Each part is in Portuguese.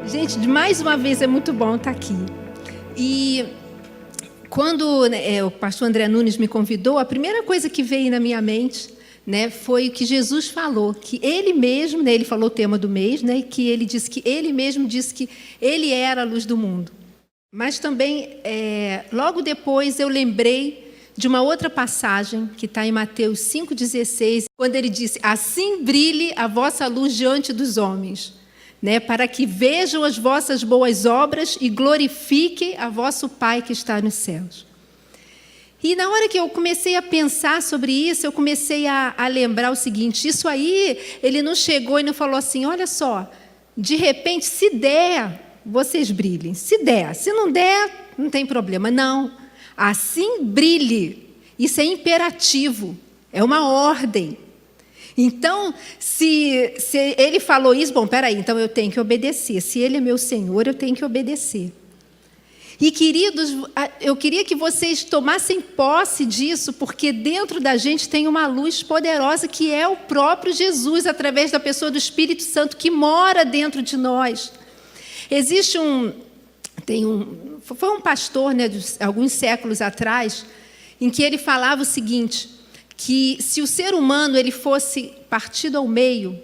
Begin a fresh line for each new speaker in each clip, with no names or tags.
Gente, mais uma vez é muito bom estar aqui. E quando o pastor André Nunes me convidou, a primeira coisa que veio na minha mente, foi o que Jesus falou, que ele mesmo, ele falou o tema do mês, e que ele disse que ele mesmo disse que ele era a luz do mundo. Mas também, logo depois, eu lembrei de uma outra passagem que está em Mateus 5,16, quando ele disse: assim brilhe a vossa luz diante dos homens, para que vejam as vossas boas obras e glorifiquem a vosso Pai que está nos céus. E na hora que eu comecei a pensar sobre isso, eu comecei a lembrar o seguinte: isso aí, ele não chegou e não falou assim, olha só, de repente, se der, vocês brilhem. Se der, se não der, não tem problema. Não, assim brilhe. Isso é imperativo, é uma ordem. Então, se ele falou isso, bom, peraí, então eu tenho que obedecer. Se ele é meu Senhor, eu tenho que obedecer. E, queridos, eu queria que vocês tomassem posse disso, porque dentro da gente tem uma luz poderosa que é o próprio Jesus, através da pessoa do Espírito Santo que mora dentro de nós. Existe foi um pastor, de alguns séculos atrás, em que ele falava o seguinte, que se o ser humano ele fosse partido ao meio,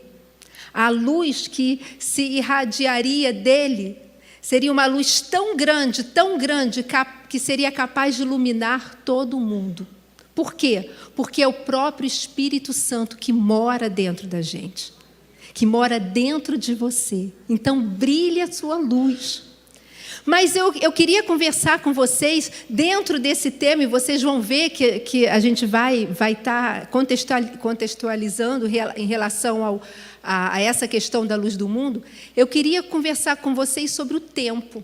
a luz que se irradiaria dele seria uma luz tão grande, que seria capaz de iluminar todo o mundo. Por quê? Porque é o próprio Espírito Santo que mora dentro da gente, que mora dentro de você. Então, brilhe a sua luz. Mas eu queria conversar com vocês dentro desse tema, e vocês vão ver que a gente vai estar contextualizando em relação a essa questão da luz do mundo. Eu queria conversar com vocês sobre o tempo.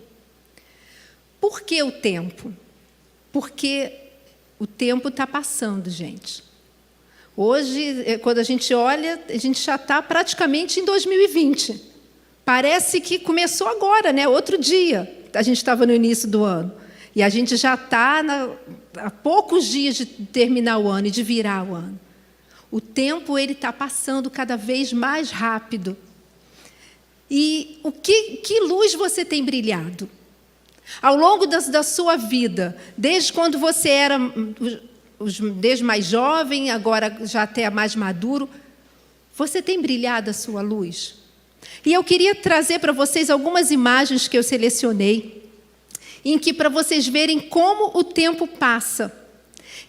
Por que o tempo? Porque o tempo está passando, gente. Hoje, quando a gente olha, a gente já está praticamente em 2020. Parece que começou agora, outro dia. A gente estava no início do ano. E a gente já está há poucos dias de terminar o ano e de virar o ano. O tempo ele está passando cada vez mais rápido. E que luz você tem brilhado? Ao longo da sua vida, desde quando você era desde mais jovem, agora já até mais maduro, você tem brilhado a sua luz? E eu queria trazer para vocês algumas imagens que eu selecionei, em que para vocês verem como o tempo passa.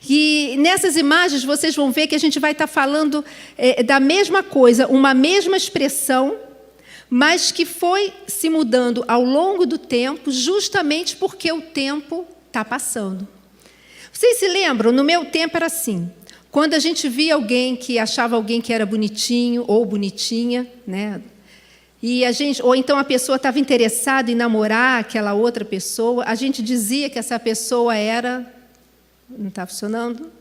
E nessas imagens vocês vão ver que a gente vai estar falando da mesma coisa, uma mesma expressão, mas que foi se mudando ao longo do tempo, justamente porque o tempo está passando. Vocês se lembram? No meu tempo era assim. Quando a gente via alguém que achava alguém que era bonitinho ou bonitinha, e ou então a pessoa estava interessada em namorar aquela outra pessoa, a gente dizia que essa pessoa era... Não está funcionando?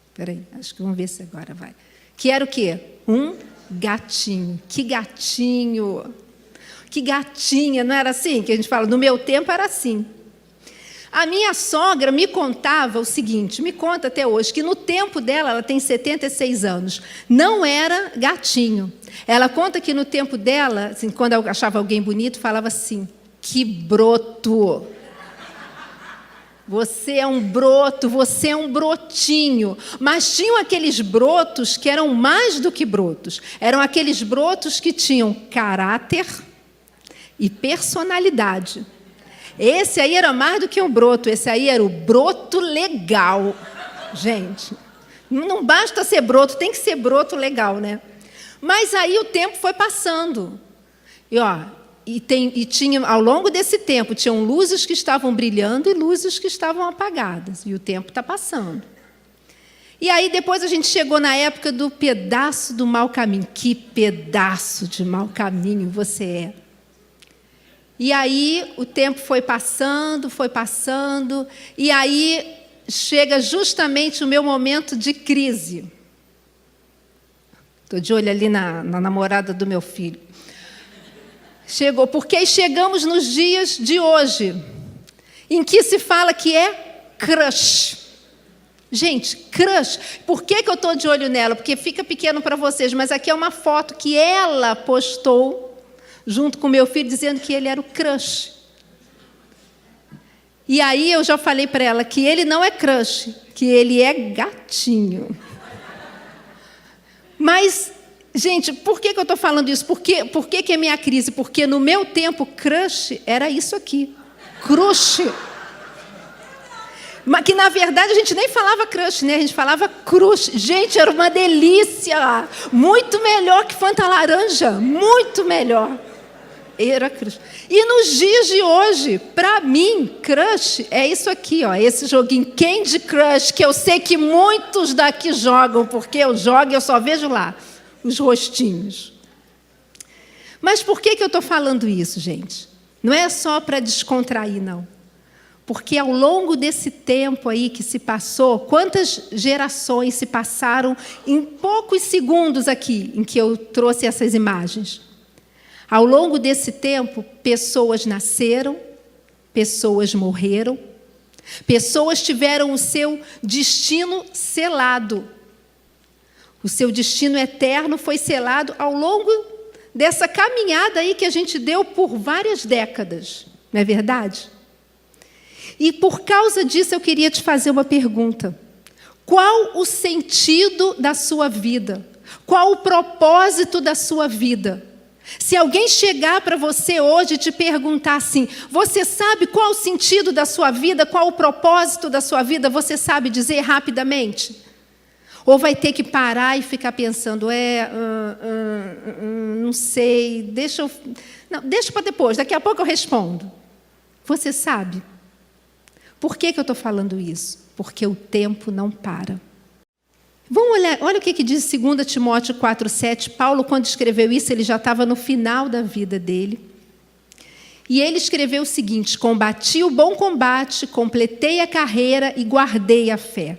Espera aí, acho que vamos ver se agora vai. Que era o quê? Um gatinho. Que gatinho! Que gatinha, não era assim? Que a gente fala, no meu tempo era assim. A minha sogra me contava o seguinte, me conta até hoje, que no tempo dela, ela tem 76 anos, não era gatinho. Ela conta que no tempo dela, assim, quando eu achava alguém bonito, falava assim, que broto! Você é um broto, você é um brotinho. Mas tinham aqueles brotos que eram mais do que brotos. Eram aqueles brotos que tinham caráter e personalidade. Esse aí era mais do que um broto, esse aí era o broto legal. Gente, não basta ser broto, tem que ser broto legal, Mas aí o tempo foi passando. E tinha, ao longo desse tempo, tinham luzes que estavam brilhando e luzes que estavam apagadas. E o tempo está passando. E aí depois a gente chegou na época do pedaço do mau caminho. Que pedaço de mau caminho você é. E aí o tempo foi passando, e aí chega justamente o meu momento de crise. Estou de olho ali na namorada do meu filho. Chegou, porque chegamos nos dias de hoje, em que se fala que é crush. Gente, crush, por que eu estou de olho nela? Porque fica pequeno para vocês, mas aqui é uma foto que ela postou junto com meu filho, dizendo que ele era o crush. E aí eu já falei para ela que ele não é crush, que ele é gatinho. Mas, gente, por que eu estou falando isso? Por que é minha crise? Porque no meu tempo, crush era isso aqui. Crush. Mas que, na verdade, a gente nem falava crush, né? A gente falava crush. Gente, era uma delícia. Muito melhor que Fanta Laranja. Muito melhor. Era crush. E nos dias de hoje, para mim, crush é isso aqui, ó, esse joguinho Candy Crush, que eu sei que muitos daqui jogam, porque eu jogo e eu só vejo lá os rostinhos. Mas por que eu estou falando isso, gente? Não é só para descontrair, não. Porque ao longo desse tempo aí que se passou, quantas gerações se passaram em poucos segundos aqui, em que eu trouxe essas imagens? Ao longo desse tempo, pessoas nasceram, pessoas morreram, pessoas tiveram o seu destino selado. O seu destino eterno foi selado ao longo dessa caminhada aí que a gente deu por várias décadas, não é verdade? E por causa disso eu queria te fazer uma pergunta. Qual o sentido da sua vida? Qual o propósito da sua vida? Se alguém chegar para você hoje e te perguntar assim, você sabe qual o sentido da sua vida, qual o propósito da sua vida, você sabe dizer rapidamente? Ou vai ter que parar e ficar pensando, não sei, deixa para depois, daqui a pouco eu respondo. Você sabe? Por que eu estou falando isso? Porque o tempo não para. Vamos olhar, olha o que diz 2 Timóteo 4,7. Paulo, quando escreveu isso, ele já estava no final da vida dele. E ele escreveu o seguinte: combati o bom combate, completei a carreira e guardei a fé.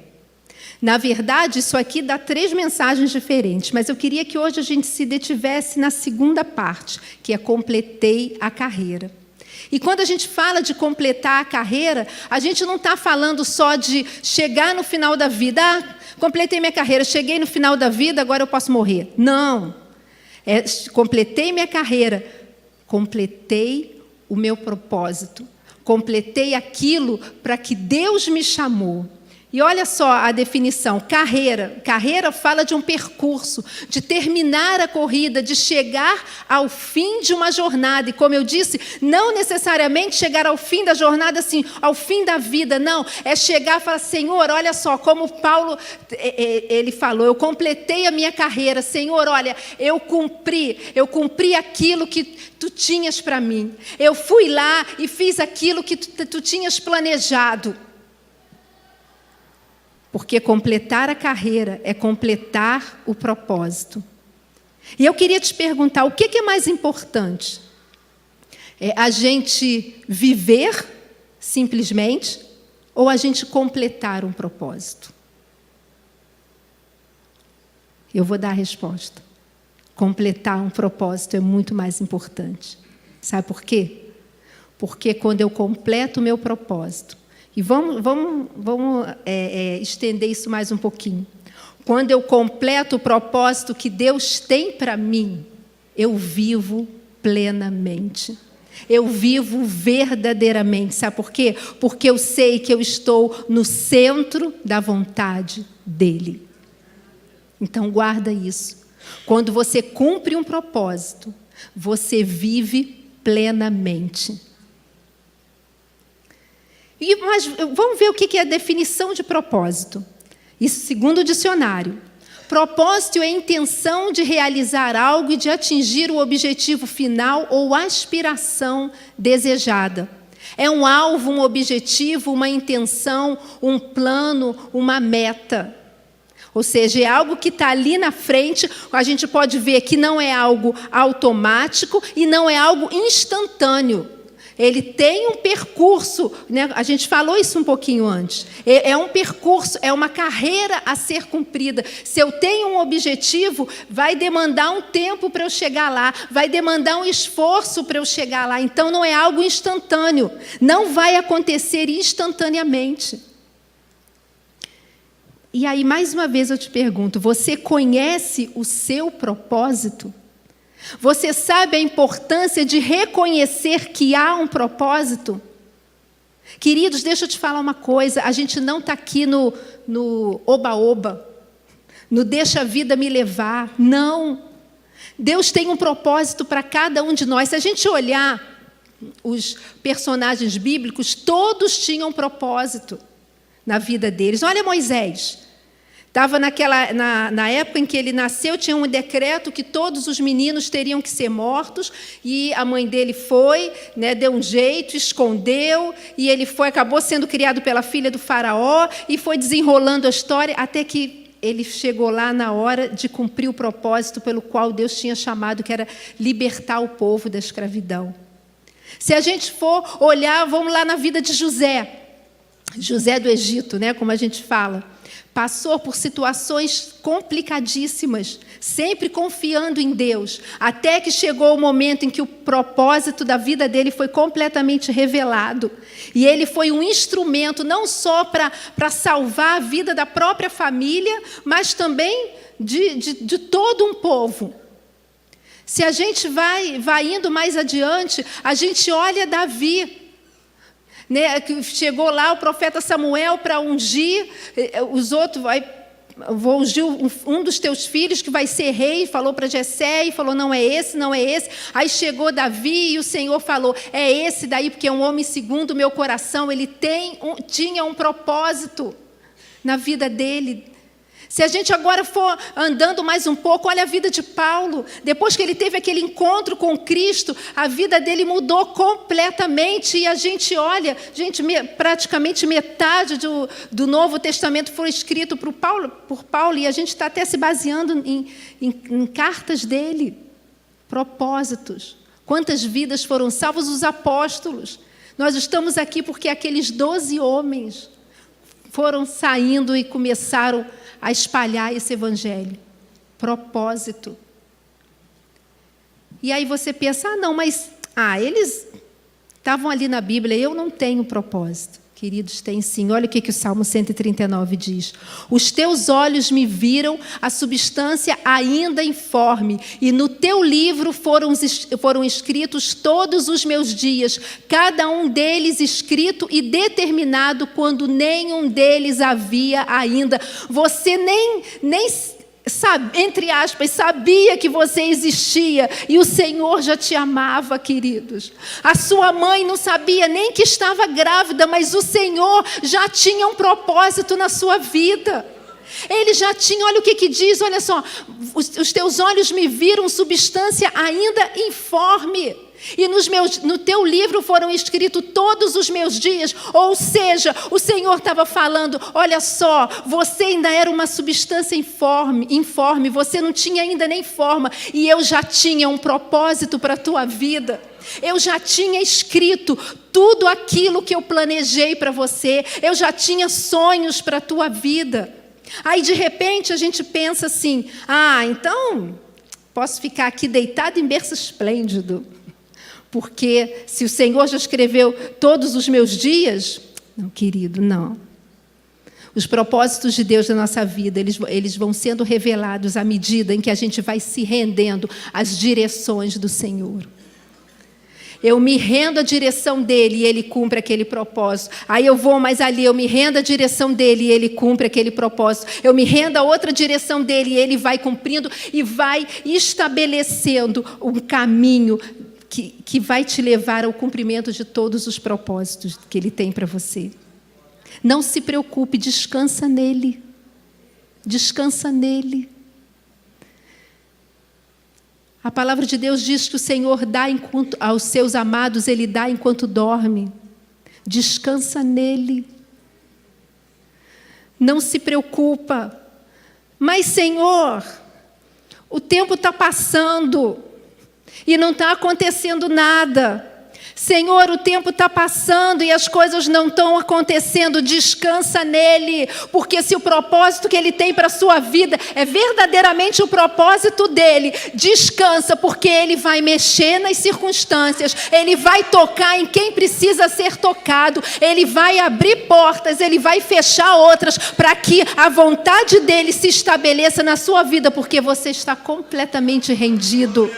Na verdade, isso aqui dá 3 mensagens diferentes, mas eu queria que hoje a gente se detivesse na segunda parte, que é completei a carreira. E quando a gente fala de completar a carreira, a gente não está falando só de chegar no final da vida. Completei minha carreira, cheguei no final da vida, agora eu posso morrer. Não. Completei minha carreira, completei o meu propósito, completei aquilo para que Deus me chamou. E olha só a definição, carreira. Carreira fala de um percurso, de terminar a corrida, de chegar ao fim de uma jornada. E como eu disse, não necessariamente chegar ao fim da jornada, assim, ao fim da vida, não. É chegar e falar, Senhor, olha só, como Paulo, ele falou, eu completei a minha carreira. Senhor, olha, eu cumpri aquilo que Tu tinhas para mim. Eu fui lá e fiz aquilo que tu tinhas planejado. Porque completar a carreira é completar o propósito. E eu queria te perguntar, o que é mais importante? É a gente viver simplesmente ou a gente completar um propósito? Eu vou dar a resposta. Completar um propósito é muito mais importante. Sabe por quê? Porque quando eu completo o meu propósito, e vamos estender isso mais um pouquinho. Quando eu completo o propósito que Deus tem para mim, eu vivo plenamente. Eu vivo verdadeiramente. Sabe por quê? Porque eu sei que eu estou no centro da vontade dEle. Então, guarda isso. Quando você cumpre um propósito, você vive plenamente. Mas vamos ver o que é a definição de propósito. Isso segundo o dicionário. Propósito é a intenção de realizar algo e de atingir o objetivo final ou aspiração desejada. É um alvo, um objetivo, uma intenção, um plano, uma meta. Ou seja, é algo que está ali na frente, a gente pode ver que não é algo automático e não é algo instantâneo. Ele tem um percurso, né? A gente falou isso um pouquinho antes. É um percurso, é uma carreira a ser cumprida. Se eu tenho um objetivo, vai demandar um tempo para eu chegar lá, vai demandar um esforço para eu chegar lá. Então, não é algo instantâneo, não vai acontecer instantaneamente. E aí, mais uma vez eu te pergunto, você conhece o seu propósito? Você sabe a importância de reconhecer que há um propósito? Queridos, deixa eu te falar uma coisa. A gente não está aqui no oba-oba, no deixa a vida me levar. Não. Deus tem um propósito para cada um de nós. Se a gente olhar os personagens bíblicos, todos tinham propósito na vida deles. Olha Moisés. Estava na época em que ele nasceu, tinha um decreto que todos os meninos teriam que ser mortos, e a mãe dele foi, né, deu um jeito, escondeu, e ele acabou sendo criado pela filha do faraó, e foi desenrolando a história, até que ele chegou lá na hora de cumprir o propósito pelo qual Deus tinha chamado, que era libertar o povo da escravidão. Se a gente for olhar, vamos lá na vida de José do Egito, né, como a gente fala. Passou por situações complicadíssimas, sempre confiando em Deus, até que chegou o momento em que o propósito da vida dele foi completamente revelado. E ele foi um instrumento não só para salvar a vida da própria família, mas também de todo um povo. Se a gente vai indo mais adiante, a gente olha Davi, né, que chegou lá o profeta Samuel para ungir os outros, vou ungir um dos teus filhos que vai ser rei, falou para Jessé e falou, não é esse, não é esse. Aí chegou Davi e o Senhor falou, é esse daí, porque é um homem segundo o meu coração, ele tinha um propósito na vida dele. Se a gente agora for andando mais um pouco, olha a vida de Paulo. Depois que ele teve aquele encontro com Cristo, a vida dele mudou completamente. E a gente olha, praticamente metade do Novo Testamento foi escrito por Paulo, e a gente está até se baseando em cartas dele. Propósitos. Quantas vidas foram salvas? Os apóstolos. Nós estamos aqui porque aqueles 12 homens foram saindo e começaram a espalhar esse evangelho. Propósito. E aí você pensa, não, mas eles estavam ali na Bíblia, eu não tenho propósito. Queridos, tem sim. Olha o que o Salmo 139 diz. Os teus olhos me viram a substância ainda informe, e no teu livro foram escritos todos os meus dias, cada um deles escrito e determinado quando nenhum deles havia ainda. Você nem sabe, entre aspas, sabia que você existia, e o Senhor já te amava, queridos. A sua mãe não sabia nem que estava grávida, mas o Senhor já tinha um propósito na sua vida. Ele já tinha, olha o que diz, olha só, os teus olhos me viram substância ainda informe. E no teu livro foram escritos todos os meus dias. Ou seja, o Senhor estava falando, olha só, você ainda era uma substância informe, você não tinha ainda nem forma, e eu já tinha um propósito para a tua vida. Eu já tinha escrito tudo aquilo que eu planejei para você, eu já tinha sonhos para a tua vida. Aí de repente a gente pensa assim, então posso ficar aqui deitado em berço esplêndido, porque se o Senhor já escreveu todos os meus dias, não, querido, não. Os propósitos de Deus na nossa vida, eles vão sendo revelados à medida em que a gente vai se rendendo às direções do Senhor. Eu me rendo à direção dele e ele cumpre aquele propósito. Aí eu vou mais ali, eu me rendo à direção dele e ele cumpre aquele propósito. Eu me rendo à outra direção dele e ele vai cumprindo e vai estabelecendo um caminho que vai te levar ao cumprimento de todos os propósitos que ele tem para você. Não se preocupe, descansa nele. Descansa nele. A palavra de Deus diz que o Senhor dá aos seus amados, Ele dá enquanto dorme. Descansa nele. Não se preocupa. Mas, Senhor, o tempo está passando e não está acontecendo nada. Senhor, o tempo está passando e as coisas não estão acontecendo. Descansa nele, porque se o propósito que ele tem para a sua vida é verdadeiramente o propósito dele, descansa, porque ele vai mexer nas circunstâncias, ele vai tocar em quem precisa ser tocado, ele vai abrir portas, ele vai fechar outras, para que a vontade dele se estabeleça na sua vida, porque você está completamente rendido.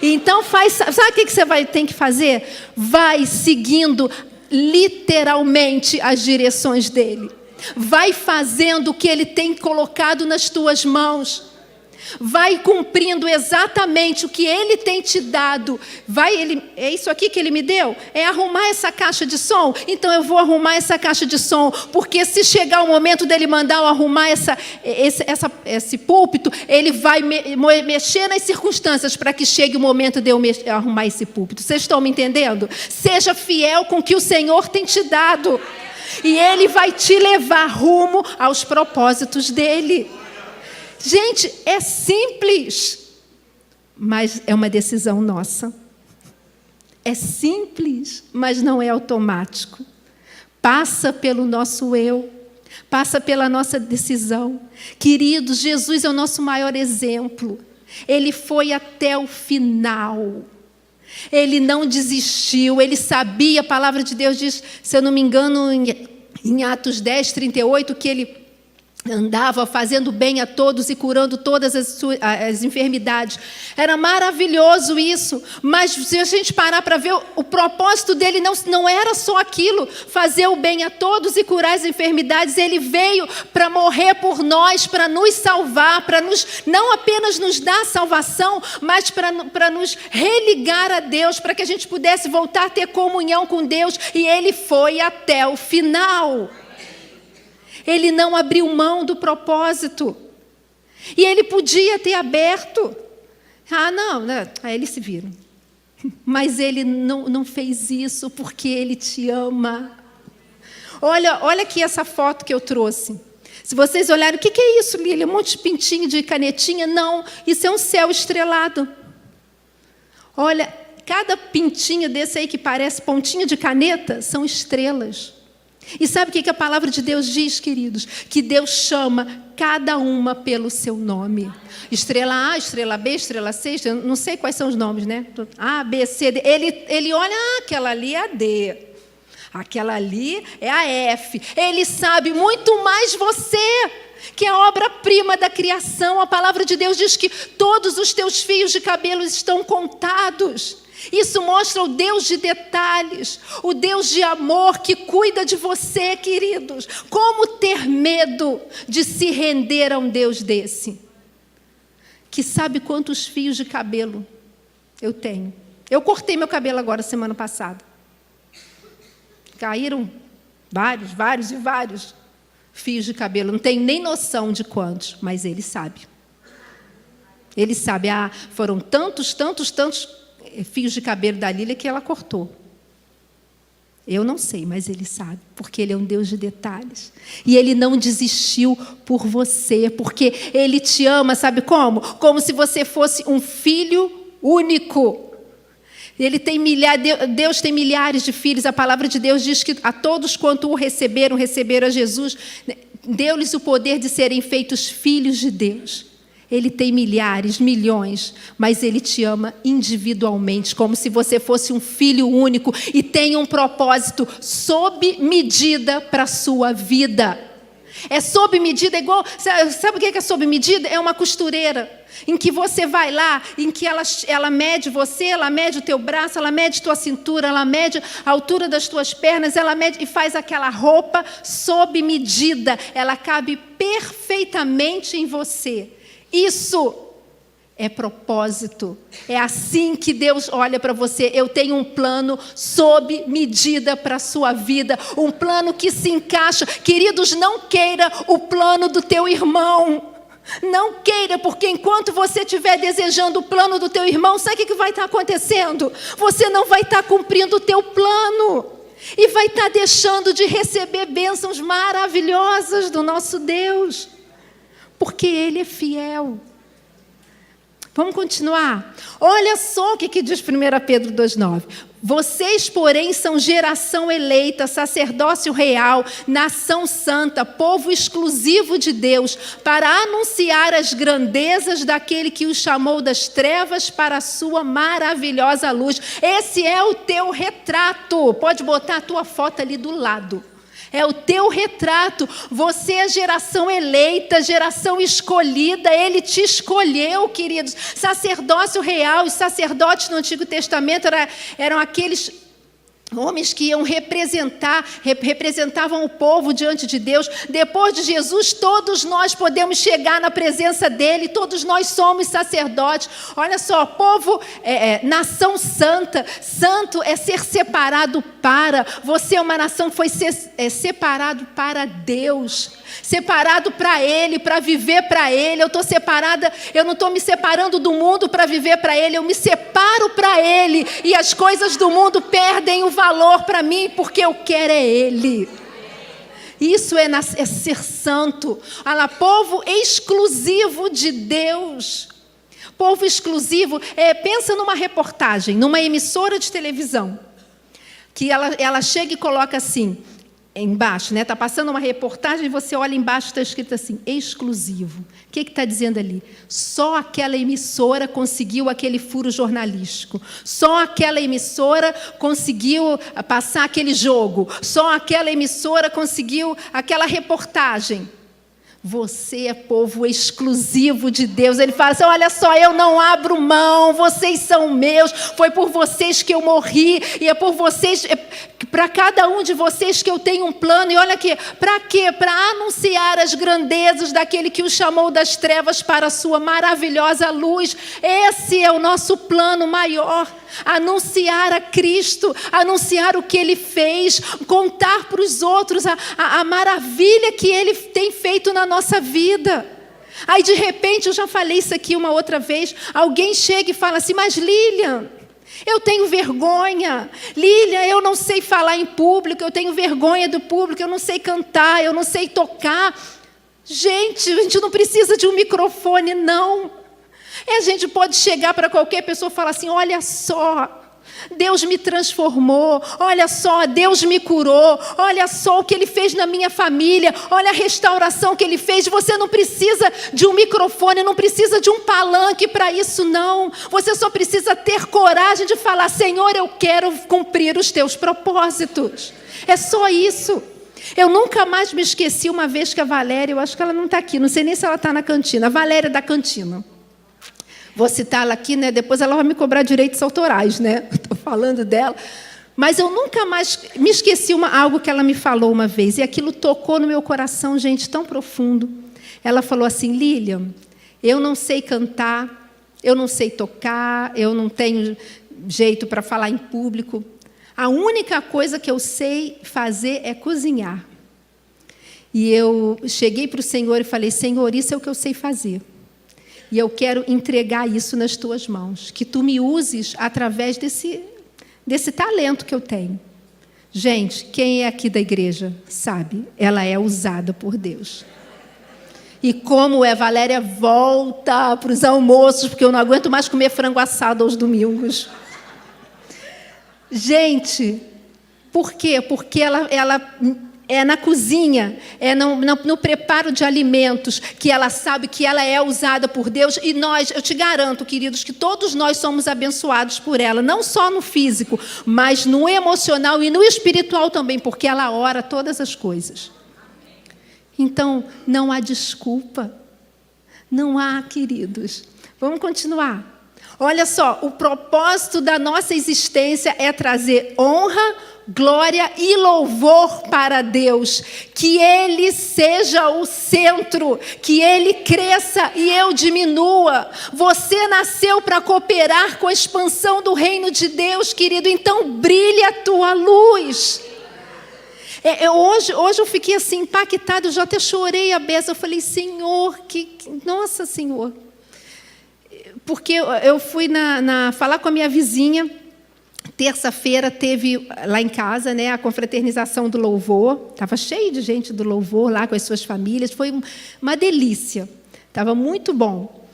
Então sabe o que você tem que fazer? Vai seguindo literalmente as direções dele. Vai fazendo o que ele tem colocado nas tuas mãos. Vai cumprindo exatamente o que ele tem te dado. É isso aqui que ele me deu? É arrumar essa caixa de som? Então eu vou arrumar essa caixa de som, porque se chegar o momento dele mandar eu arrumar esse púlpito, ele vai mexer nas circunstâncias para que chegue o momento de eu arrumar esse púlpito. Vocês estão me entendendo? Seja fiel com o que o Senhor tem te dado, e ele vai te levar rumo aos propósitos dele. Gente, é simples, mas é uma decisão nossa. É simples, mas não é automático. Passa pelo nosso eu, passa pela nossa decisão. Queridos, Jesus é o nosso maior exemplo. Ele foi até o final. Ele não desistiu, ele sabia, a palavra de Deus diz, se eu não me engano, em Atos 10, 38, que ele andava fazendo bem a todos e curando todas as enfermidades. Era maravilhoso isso, mas se a gente parar para ver, o propósito dele não era só aquilo, fazer o bem a todos e curar as enfermidades. Ele veio para morrer por nós, para nos salvar, não apenas nos dar salvação, mas para nos religar a Deus, para que a gente pudesse voltar a ter comunhão com Deus, e ele foi até o final. Ele não abriu mão do propósito. E ele podia ter aberto. Não, aí eles se viram. Mas ele não fez isso porque ele te ama. Olha aqui essa foto que eu trouxe. Se vocês olharem, o que é isso, Lília? Um monte de pintinho de canetinha? Não, isso é um céu estrelado. Olha, cada pintinho desse aí que parece pontinha de caneta são estrelas. E sabe o que a palavra de Deus diz, queridos? Que Deus chama cada uma pelo seu nome. Estrela A, estrela B, estrela C, eu não sei quais são os nomes, né? A, B, C, D. Ele olha, aquela ali é a D. Aquela ali é a F. Ele sabe muito mais você, que é a obra-prima da criação. A palavra de Deus diz que todos os teus fios de cabelo estão contados. Isso mostra o Deus de detalhes, o Deus de amor que cuida de você, queridos. Como ter medo de se render a um Deus desse? Que sabe quantos fios de cabelo eu tenho. Eu cortei meu cabelo agora, semana passada. Caíram vários fios de cabelo. Não tenho nem noção de quantos, mas ele sabe. Ele sabe, foram tantos fios de cabelo da Lília que ela cortou. Eu não sei, mas ele sabe, porque ele é um Deus de detalhes. E ele não desistiu por você, porque ele te ama, sabe como? Como se você fosse um filho único. Deus tem milhares de filhos. A palavra de Deus diz que a todos quanto o receberam a Jesus, deu-lhes o poder de serem feitos filhos de Deus. Ele tem milhares, milhões, mas ele te ama individualmente, como se você fosse um filho único e tem um propósito sob medida para a sua vida. É sob medida, igual, sabe o que é sob medida? É uma costureira, em que você vai lá, em que ela mede você, ela mede o teu braço, ela mede tua cintura, ela mede a altura das tuas pernas, ela mede e faz aquela roupa sob medida, ela cabe perfeitamente em você. Isso é propósito. É assim que Deus olha para você. Eu tenho um plano sob medida para a sua vida. Um plano que se encaixa. Queridos, não queira o plano do teu irmão. Não queira, porque enquanto você estiver desejando o plano do teu irmão, sabe o que vai estar acontecendo? Você não vai estar cumprindo o teu plano. E vai estar deixando de receber bênçãos maravilhosas do nosso Deus. Porque Ele é fiel. Vamos continuar? Olha só o que diz 1 Pedro 2,9. Vocês, porém, são geração eleita, sacerdócio real, nação santa, povo exclusivo de Deus, para anunciar as grandezas daquele que os chamou das trevas para a sua maravilhosa luz. Esse é o teu retrato. Pode botar a tua foto ali do lado. É o teu retrato. Você é geração eleita, geração escolhida. Ele te escolheu, queridos. Sacerdócio real. Os sacerdotes no Antigo Testamento eram aqueles homens que iam representavam o povo diante de Deus. Depois de Jesus, todos nós podemos chegar na presença dele, todos nós somos sacerdotes. Olha só, povo, nação santa. Santo é ser separado para. Você é uma nação que foi separado para Deus, separado para Ele, para viver para Ele. Eu estou separada, eu não estou me separando do mundo para viver para Ele, eu me separo para Ele, e as coisas do mundo perdem o valor para mim, porque eu quero é Ele. Isso é ser santo. Olha lá, povo exclusivo de Deus. Povo exclusivo, pensa numa reportagem, numa emissora de televisão, que ela chega e coloca assim, embaixo, né? Está passando uma reportagem e você olha embaixo, está escrito assim, exclusivo. O que está dizendo ali? Só aquela emissora conseguiu aquele furo jornalístico. Só aquela emissora conseguiu passar aquele jogo. Só aquela emissora conseguiu aquela reportagem. Você é povo exclusivo de Deus. Ele fala assim, olha só, eu não abro mão, vocês são meus, foi por vocês que eu morri, e é por vocês, para cada um de vocês que eu tenho um plano. E olha aqui, para quê? Para anunciar as grandezas daquele que o chamou das trevas para a sua maravilhosa luz. Esse é o nosso plano maior. Anunciar a Cristo, anunciar o que Ele fez, contar para os outros a maravilha que Ele tem feito na nossa vida. Aí de repente, eu já falei isso aqui uma outra vez, alguém chega e fala assim, mas Lilian, eu tenho vergonha. Lilian, eu não sei falar em público, eu tenho vergonha do público, eu não sei cantar, eu não sei tocar. Gente, a gente não precisa de um microfone, não. A gente pode chegar para qualquer pessoa e falar assim, olha só, Deus me transformou, olha só, Deus me curou, olha só o que Ele fez na minha família, olha a restauração que Ele fez. Você não precisa de um microfone, não precisa de um palanque para isso, não. Você só precisa ter coragem de falar, Senhor, eu quero cumprir os teus propósitos. É só isso. Eu nunca mais me esqueci uma vez que a Valéria, eu acho que ela não está aqui, não sei nem se ela está na cantina, a Valéria da cantina. Vou citá-la aqui, né? Depois ela vai me cobrar direitos autorais, né? Estou falando dela. Mas eu nunca mais me esqueci algo que ela me falou uma vez, e aquilo tocou no meu coração, gente, tão profundo. Ela falou assim, Lilian, eu não sei cantar, eu não sei tocar, eu não tenho jeito para falar em público. A única coisa que eu sei fazer é cozinhar. E eu cheguei para o Senhor e falei, Senhor, isso é o que eu sei fazer. E eu quero entregar isso nas tuas mãos, que tu me uses através desse talento que eu tenho. Gente, quem é aqui da igreja sabe, ela é usada por Deus. E como Valéria volta para os almoços, porque eu não aguento mais comer frango assado aos domingos. Gente, por quê? Porque ela é na cozinha, é no preparo de alimentos, que ela sabe que ela é usada por Deus. E nós, eu te garanto, queridos, que todos nós somos abençoados por ela, não só no físico, mas no emocional e no espiritual também, porque ela ora todas as coisas. Então, não há desculpa. Não há, queridos. Vamos continuar. Olha só, o propósito da nossa existência é trazer honra, glória e louvor para Deus. Que Ele seja o centro, que Ele cresça e eu diminua. Você nasceu para cooperar com a expansão do reino de Deus, querido, então brilhe a tua luz. Hoje eu fiquei assim impactada, eu já até chorei a beça. Eu falei, Senhor, nossa, Senhor. Porque eu fui falar com a minha vizinha. Terça-feira teve lá em casa, né, a confraternização do louvor. Estava cheio de gente do louvor lá com as suas famílias. Foi uma delícia. Estava muito bom.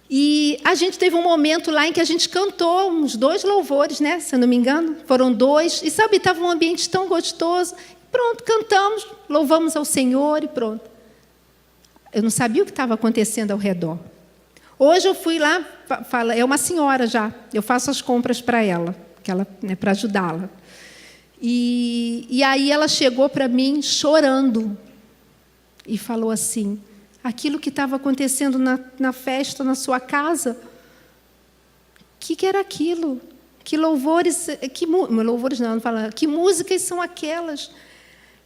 E a gente teve um momento lá em que a gente cantou uns 2 louvores, né, se eu não me engano. Foram 2. E sabe, estava um ambiente tão gostoso. Pronto, cantamos, louvamos ao Senhor e pronto. Eu não sabia o que estava acontecendo ao redor. Hoje eu fui lá, é uma senhora já, eu faço as compras para ela, para ajudá-la. E aí ela chegou para mim chorando e falou assim: aquilo que estava acontecendo na festa, na sua casa, o que era aquilo? Que louvores, louvores não fala, que músicas são aquelas?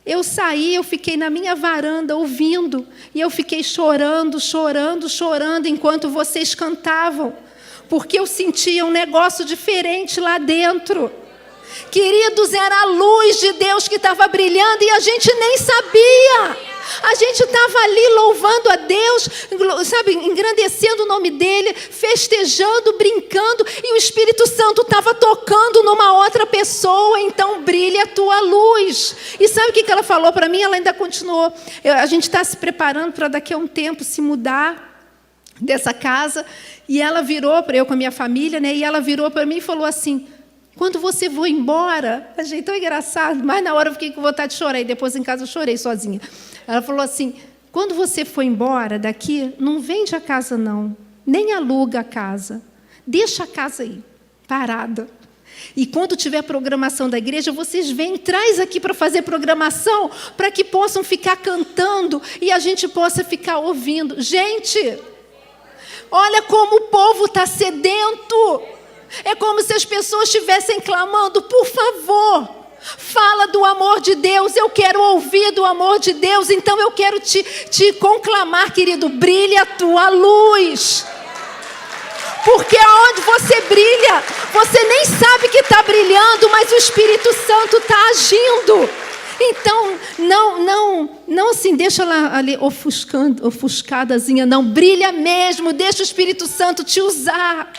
Eu saí, eu fiquei na minha varanda ouvindo, e eu fiquei chorando, chorando, chorando, enquanto vocês cantavam, porque eu sentia um negócio diferente lá dentro. Queridos, era a luz de Deus que estava brilhando e a gente nem sabia. A gente estava ali louvando a Deus, sabe, engrandecendo o nome dEle, festejando, brincando, e o Espírito Santo estava tocando numa outra pessoa. Então brilha a tua luz. E sabe o que ela falou para mim? Ela ainda continuou. A gente está se preparando para daqui a um tempo se mudar dessa casa. E ela virou para eu com a minha família, né? E ela virou para mim e falou assim: quando você for embora, achei tão engraçado, mas na hora eu fiquei com vontade de chorar, e depois em casa eu chorei sozinha. Ela falou assim: quando você for embora daqui, não vende a casa não, nem aluga a casa, deixa a casa aí, parada. E quando tiver programação da igreja, vocês vêm, traz aqui para fazer programação, para que possam ficar cantando e a gente possa ficar ouvindo. Gente, olha como o povo está sedento. É como se as pessoas estivessem clamando: por favor, fala do amor de Deus, eu quero ouvir do amor de Deus. Então eu quero te conclamar, querido, brilha a tua luz. Porque aonde você brilha, você nem sabe que está brilhando, mas o Espírito Santo está agindo. Então, não assim, deixa ela ali ofuscadazinha, não, brilha mesmo, deixa o Espírito Santo te usar.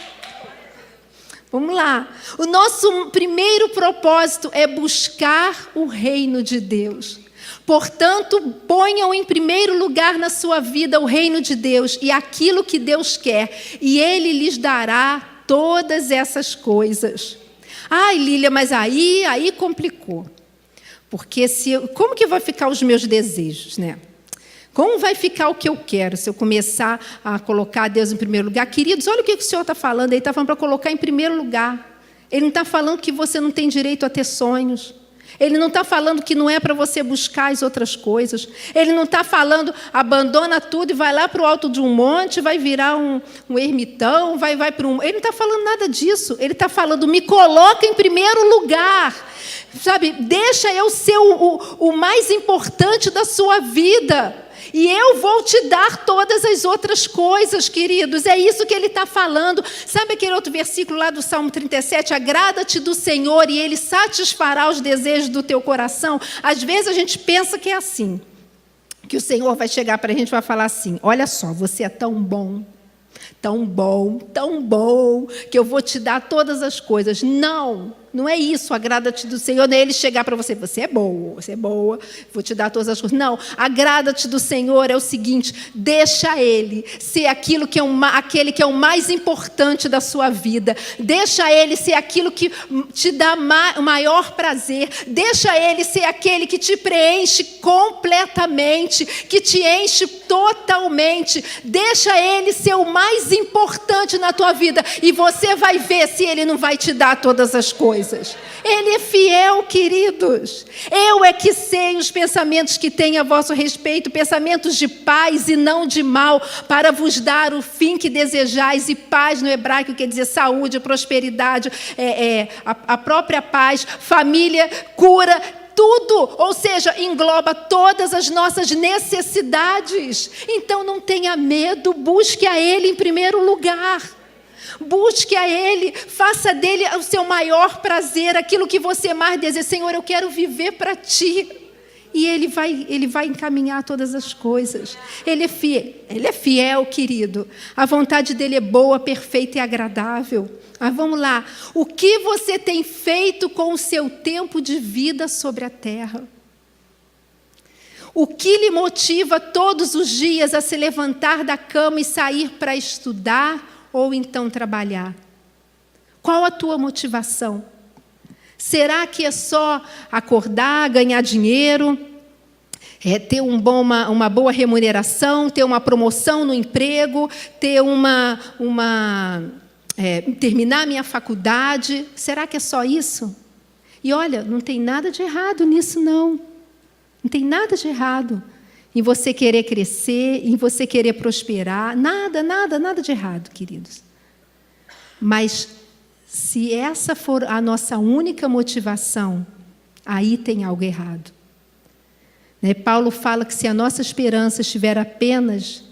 Vamos lá. O nosso primeiro propósito é buscar o reino de Deus. Portanto, ponham em primeiro lugar na sua vida o reino de Deus e aquilo que Deus quer, e Ele lhes dará todas essas coisas. Ai, Lília, mas aí complicou. Porque como que vai ficar os meus desejos, né? Como vai ficar o que eu quero se eu começar a colocar Deus em primeiro lugar? Queridos, olha o que o Senhor está falando. Ele está falando para colocar em primeiro lugar. Ele não está falando que você não tem direito a ter sonhos. Ele não está falando que não é para você buscar as outras coisas. Ele não está falando, abandona tudo e vai lá para o alto de um monte, vai virar um ermitão, vai para um... Ele não está falando nada disso. Ele está falando: me coloca em primeiro lugar. Sabe, deixa eu ser o mais importante da sua vida. E eu vou te dar todas as outras coisas, queridos. É isso que ele está falando. Sabe aquele outro versículo lá do Salmo 37? Agrada-te do Senhor e Ele satisfará os desejos do teu coração. Às vezes a gente pensa que é assim, que o Senhor vai chegar para a gente e vai falar assim: olha só, você é tão bom, que eu vou te dar todas as coisas. Não é isso, agrada-te do Senhor, não é Ele chegar para você: você é boa, vou te dar todas as coisas. Não, agrada-te do Senhor é o seguinte: deixa Ele ser aquele que é o mais importante da sua vida. Deixa Ele ser aquilo que te dá o maior prazer. Deixa Ele ser aquele que te preenche completamente, que te enche totalmente. Deixa Ele ser o mais importante na tua vida, e você vai ver se Ele não vai te dar todas as coisas. Ele é fiel, queridos. Eu é que sei os pensamentos que tenho a vosso respeito, pensamentos de paz e não de mal, para vos dar o fim que desejais. E paz no hebraico quer dizer saúde, prosperidade, a própria paz, família, cura, tudo, ou seja, engloba todas as nossas necessidades. Então não tenha medo, busque a Ele em primeiro lugar. Busque a Ele, faça dele o seu maior prazer, aquilo que você mais deseja. Senhor, eu quero viver para Ti. E Ele vai encaminhar todas as coisas. Ele é fiel, querido. A vontade dEle é boa, perfeita e agradável. Mas vamos lá. O que você tem feito com o seu tempo de vida sobre a terra? O que lhe motiva todos os dias a se levantar da cama e sair para estudar ou então trabalhar? Qual a tua motivação? Será que é só acordar, ganhar dinheiro, ter uma boa remuneração, ter uma promoção no emprego, ter terminar minha faculdade? Será que é só isso? E olha, não tem nada de errado nisso, não. Não tem nada de errado em você querer crescer, em você querer prosperar. Nada de errado, queridos. Mas se essa for a nossa única motivação, aí tem algo errado. Paulo fala que se a nossa esperança estiver apenas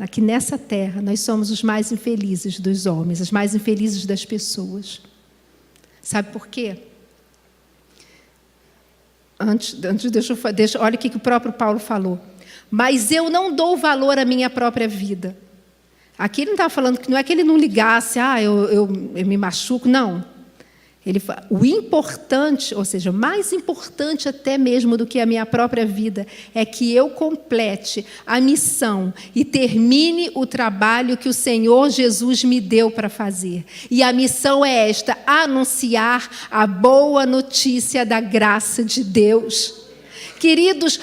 aqui nessa terra, nós somos os mais infelizes dos homens, os mais infelizes das pessoas. Sabe por quê? Olha o que o próprio Paulo falou. Mas eu não dou valor à minha própria vida. Aqui ele não estava falando que não é que ele não ligasse, eu me machuco, não. Ele fala, o importante, ou seja, mais importante até mesmo do que a minha própria vida, é que eu complete a missão e termine o trabalho que o Senhor Jesus me deu para fazer. E a missão é esta: anunciar a boa notícia da graça de Deus. Queridos,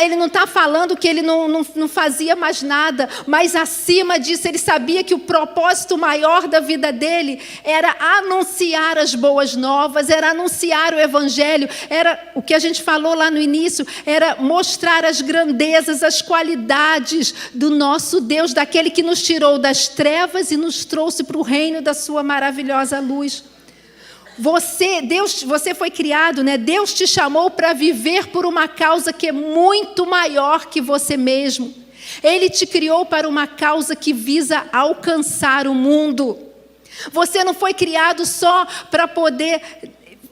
ele não está falando que ele não fazia mais nada, mas acima disso ele sabia que o propósito maior da vida dele era anunciar as boas novas, era anunciar o Evangelho, era o que a gente falou lá no início, era mostrar as grandezas, as qualidades do nosso Deus, daquele que nos tirou das trevas e nos trouxe para o reino da sua maravilhosa luz. Você foi criado, Deus te chamou para viver por uma causa que é muito maior que você mesmo. Ele te criou para uma causa que visa alcançar o mundo. Você não foi criado só para poder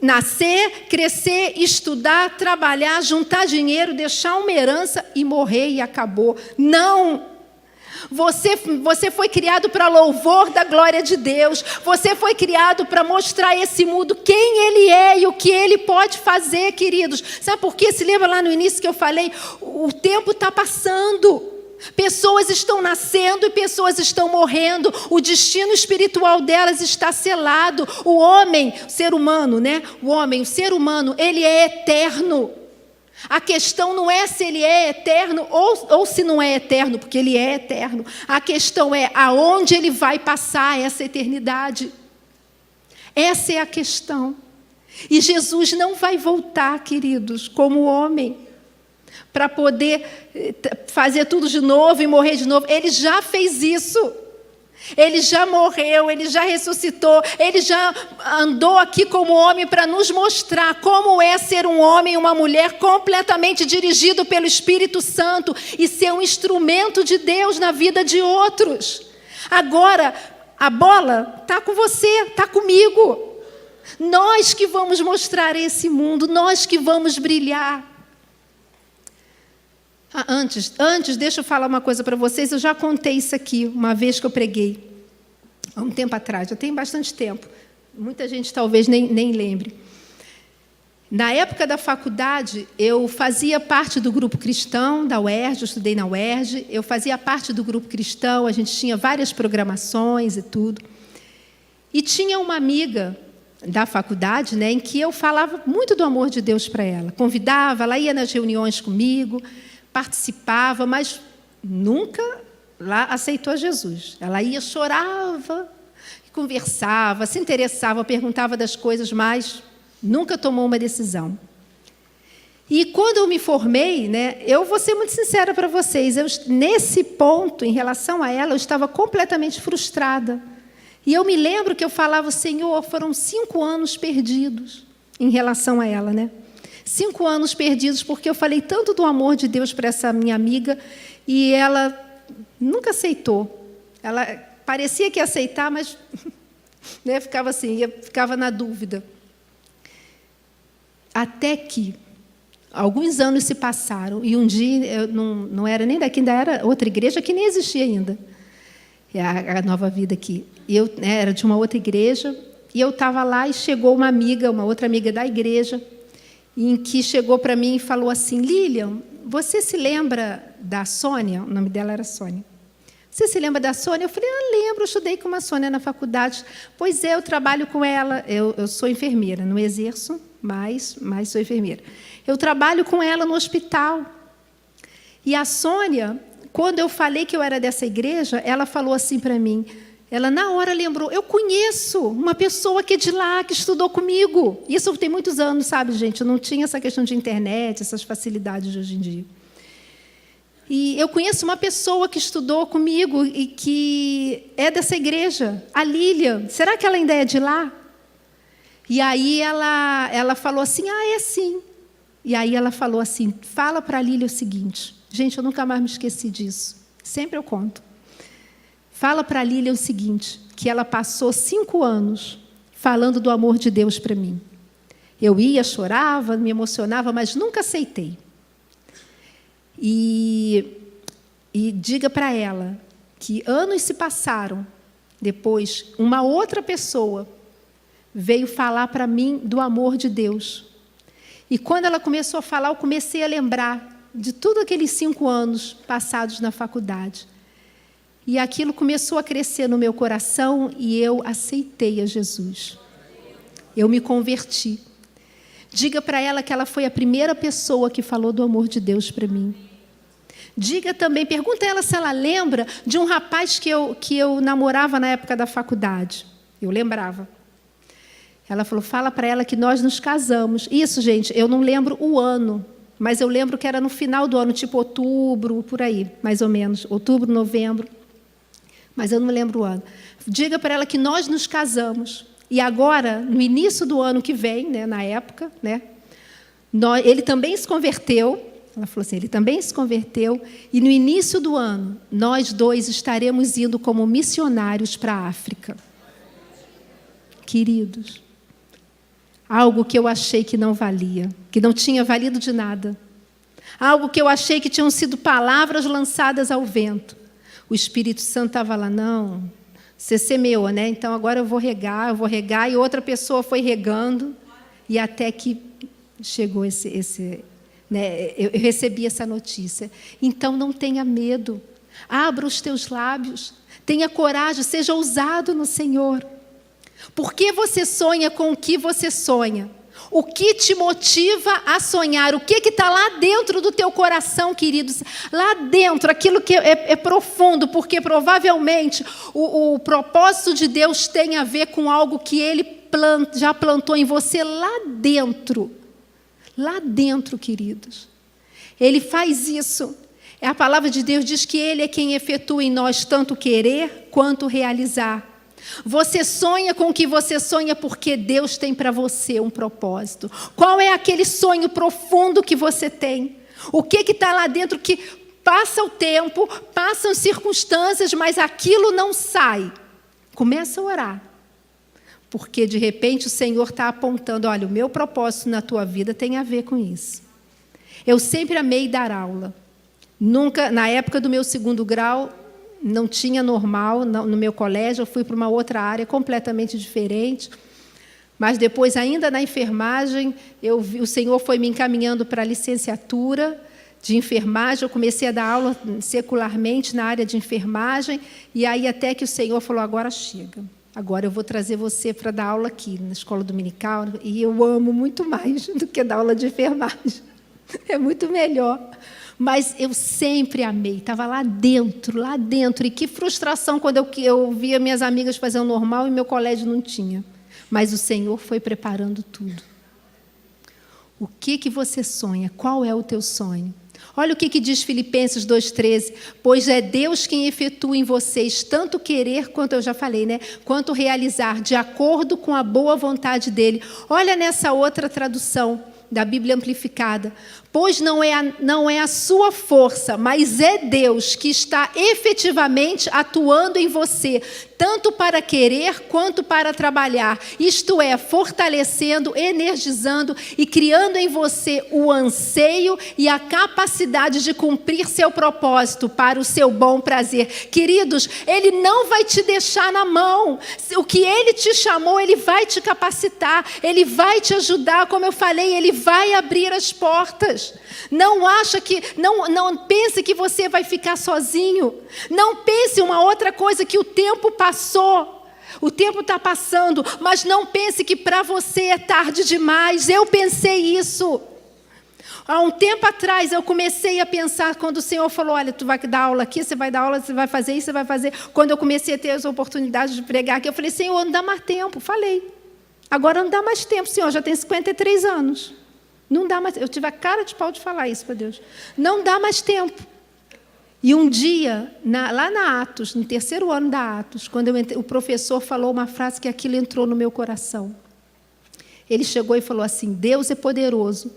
nascer, crescer, estudar, trabalhar, juntar dinheiro, deixar uma herança e morrer e acabou. Não! Você foi criado para louvor da glória de Deus. Você foi criado para mostrar a esse mundo quem Ele é e o que Ele pode fazer, queridos. Sabe por quê? Se lembra lá no início que eu falei? O tempo está passando. Pessoas estão nascendo e pessoas estão morrendo. O destino espiritual delas está selado. O homem, o ser humano, o ser humano, ele é eterno. A questão não é se ele é eterno ou se não é eterno, porque ele é eterno. A questão é aonde ele vai passar essa eternidade. Essa é a questão. E Jesus não vai voltar, queridos, como homem, para poder fazer tudo de novo e morrer de novo. Ele já fez isso. Ele já morreu, ele já ressuscitou, ele já andou aqui como homem para nos mostrar como é ser um homem e uma mulher completamente dirigido pelo Espírito Santo e ser um instrumento de Deus na vida de outros. Agora, a bola está com você, está comigo. Nós que vamos mostrar esse mundo, nós que vamos brilhar. Antes, deixa eu falar uma coisa para vocês. Eu já contei isso aqui uma vez que eu preguei, há um tempo atrás, já tem bastante tempo. Muita gente talvez nem lembre. Na época da faculdade, eu fazia parte do grupo cristão da UERJ, eu estudei na UERJ, eu fazia parte do grupo cristão, a gente tinha várias programações e tudo. E tinha uma amiga da faculdade, em que eu falava muito do amor de Deus para ela. Convidava, ela ia nas reuniões comigo, participava, mas nunca lá aceitou Jesus. Ela ia, chorava, conversava, se interessava, perguntava das coisas, mas nunca tomou uma decisão. E quando eu me formei, eu vou ser muito sincera para vocês, nesse ponto, em relação a ela, eu estava completamente frustrada. E eu me lembro que eu falava, Senhor, foram 5 anos perdidos em relação a ela, 5 anos perdidos, porque eu falei tanto do amor de Deus para essa minha amiga e ela nunca aceitou. Ela parecia que ia aceitar, mas ficava assim, ficava na dúvida. Até que alguns anos se passaram e um dia, eu não era nem daqui, ainda era outra igreja que nem existia ainda, a Nova Vida aqui. Eu era de uma outra igreja e eu estava lá e chegou uma outra amiga da igreja, em que chegou para mim e falou assim, Lilian, você se lembra da Sônia? O nome dela era Sônia. Você se lembra da Sônia? Eu falei, lembro, eu estudei com uma Sônia na faculdade. Pois é, eu trabalho com ela, eu sou enfermeira, não exerço, mas sou enfermeira. Eu trabalho com ela no hospital. E a Sônia, quando eu falei que eu era dessa igreja, ela falou assim para mim, Ela na hora lembrou, eu conheço uma pessoa que é de lá, que estudou comigo. Isso tem muitos anos, sabe, gente? Eu não tinha essa questão de internet, essas facilidades de hoje em dia. E eu conheço uma pessoa que estudou comigo e que é dessa igreja, a Lília. Será que ela ainda é de lá? E aí ela falou assim, é sim. E aí ela falou assim, fala para a Lília o seguinte. Gente, eu nunca mais me esqueci disso. Sempre eu conto. Fala para a Lília o seguinte, que ela passou 5 anos falando do amor de Deus para mim. Eu ia, chorava, me emocionava, mas nunca aceitei. E diga para ela que anos se passaram, depois uma outra pessoa veio falar para mim do amor de Deus. E quando ela começou a falar, eu comecei a lembrar de tudo aqueles 5 anos passados na faculdade. E aquilo começou a crescer no meu coração e eu aceitei a Jesus. Eu me converti. Diga para ela que ela foi a primeira pessoa que falou do amor de Deus para mim. Diga também, pergunta a ela se ela lembra de um rapaz que eu namorava na época da faculdade. Eu lembrava. Ela falou, fala para ela que nós nos casamos. Isso, gente, eu não lembro o ano, mas eu lembro que era no final do ano, tipo outubro, por aí, mais ou menos. Outubro, novembro. Mas eu não lembro o ano. Diga para ela que nós nos casamos. E agora, no início do ano que vem, né, na época, né, ele também se converteu. Ela falou assim, ele também se converteu. E no início do ano, nós 2 estaremos indo como missionários para a África. Queridos, algo que eu achei que não valia, que não tinha valido de nada. Algo que eu achei que tinham sido palavras lançadas ao vento. O Espírito Santo estava lá, não, você semeou, né? Então agora eu vou regar, e outra pessoa foi regando, e até que chegou né, eu recebi essa notícia. Então não tenha medo, abra os teus lábios, tenha coragem, seja ousado no Senhor. Por que você sonha com o que você sonha? O que te motiva a sonhar? O que está lá dentro do teu coração, queridos? Lá dentro, aquilo que é profundo, porque provavelmente o propósito de Deus tem a ver com algo que Ele já plantou em você lá dentro. Lá dentro, queridos. Ele faz isso. A palavra de Deus diz que Ele é quem efetua em nós tanto querer quanto realizar. Você sonha com o que você sonha porque Deus tem para você um propósito. Qual é aquele sonho profundo que você tem? O que está lá dentro que passa o tempo, passam circunstâncias, mas aquilo não sai? Começa a orar. Porque de repente o Senhor está apontando, olha, o meu propósito na tua vida tem a ver com isso. Eu sempre amei dar aula. Nunca, na época do meu 2º grau, não tinha normal no meu colégio, eu fui para uma outra área completamente diferente. Mas depois, ainda na enfermagem, o Senhor foi me encaminhando para a licenciatura de enfermagem. Eu comecei a dar aula secularmente na área de enfermagem, e aí até que o Senhor falou, agora chega. Agora eu vou trazer você para dar aula aqui, na escola dominical, e eu amo muito mais do que dar aula de enfermagem. É muito melhor. Mas eu sempre amei, estava lá dentro. E que frustração quando eu via minhas amigas fazendo normal e meu colégio não tinha. Mas o Senhor foi preparando tudo. O que você sonha? Qual é o teu sonho? Olha o que diz Filipenses 2,13. Pois é Deus quem efetua em vocês tanto querer, quanto eu já falei, né? Quanto realizar, de acordo com a boa vontade dEle. Olha nessa outra tradução da Bíblia Amplificada. Pois não é a sua força, mas é Deus que está efetivamente atuando em você, tanto para querer quanto para trabalhar. Isto é, fortalecendo, energizando e criando em você o anseio e a capacidade de cumprir seu propósito para o seu bom prazer. Queridos, Ele não vai te deixar na mão. O que Ele te chamou, Ele vai te capacitar, Ele vai te ajudar, como eu falei, Ele vai abrir as portas. Não pense que você vai ficar sozinho. Não pense uma outra coisa, que o tempo passou. O tempo está passando, mas não pense que para você é tarde demais. Eu pensei isso. Há um tempo atrás eu comecei a pensar, quando o Senhor falou, olha, tu vai dar aula aqui, você vai dar aula, você vai fazer isso, você vai fazer. Quando eu comecei a ter as oportunidades de pregar aqui, eu falei, Senhor, não dá mais tempo. Falei. Agora não dá mais tempo, Senhor, já tem 53 anos. Não dá mais. Eu tive a cara de pau de falar isso para Deus. Não dá mais tempo. E um dia, lá na Atos, no 3º ano da Atos, quando o professor falou uma frase que aquilo entrou no meu coração. Ele chegou e falou assim, Deus é poderoso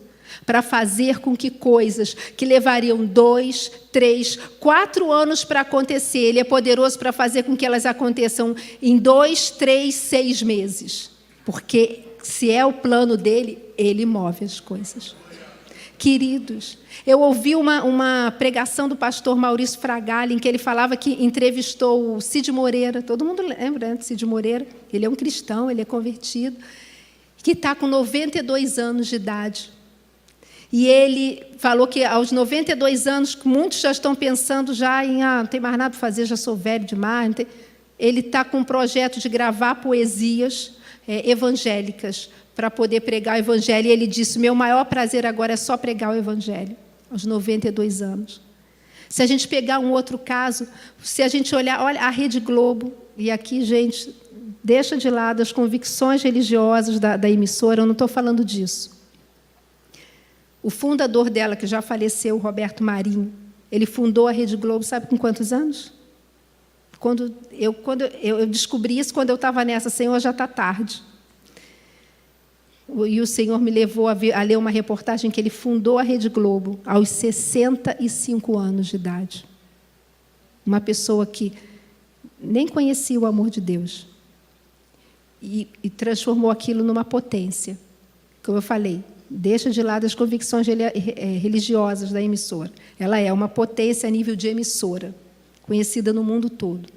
para fazer com que coisas que levariam 2, 3, 4 anos para acontecer, Ele é poderoso para fazer com que elas aconteçam em 2, 3, 6 meses. Porque se é o plano dele, Ele move as coisas. Queridos, eu ouvi uma pregação do pastor Maurício Fragali, em que ele falava que entrevistou o Cid Moreira. Todo mundo lembra, né, do Cid Moreira? Ele é um cristão, ele é convertido, que está com 92 anos de idade. E ele falou que aos 92 anos, muitos já estão pensando já em, não tem mais nada para fazer, já sou velho demais. Ele está com um projeto de gravar poesias evangélicas para poder pregar o evangelho. E ele disse, meu maior prazer agora é só pregar o evangelho, aos 92 anos. Se a gente pegar um outro caso, se a gente olhar, olha a Rede Globo, e aqui, gente, deixa de lado as convicções religiosas da emissora, eu não estou falando disso. O fundador dela, que já faleceu, Roberto Marinho, ele fundou a Rede Globo, sabe com quantos anos? Quando eu descobri isso, quando eu estava nessa, Senhor, já está tarde. E o Senhor me levou a ler uma reportagem que ele fundou a Rede Globo aos 65 anos de idade. Uma pessoa que nem conhecia o amor de Deus. E transformou aquilo numa potência. Como eu falei, deixa de lado as convicções religiosas da emissora. Ela é uma potência a nível de emissora, conhecida no mundo todo.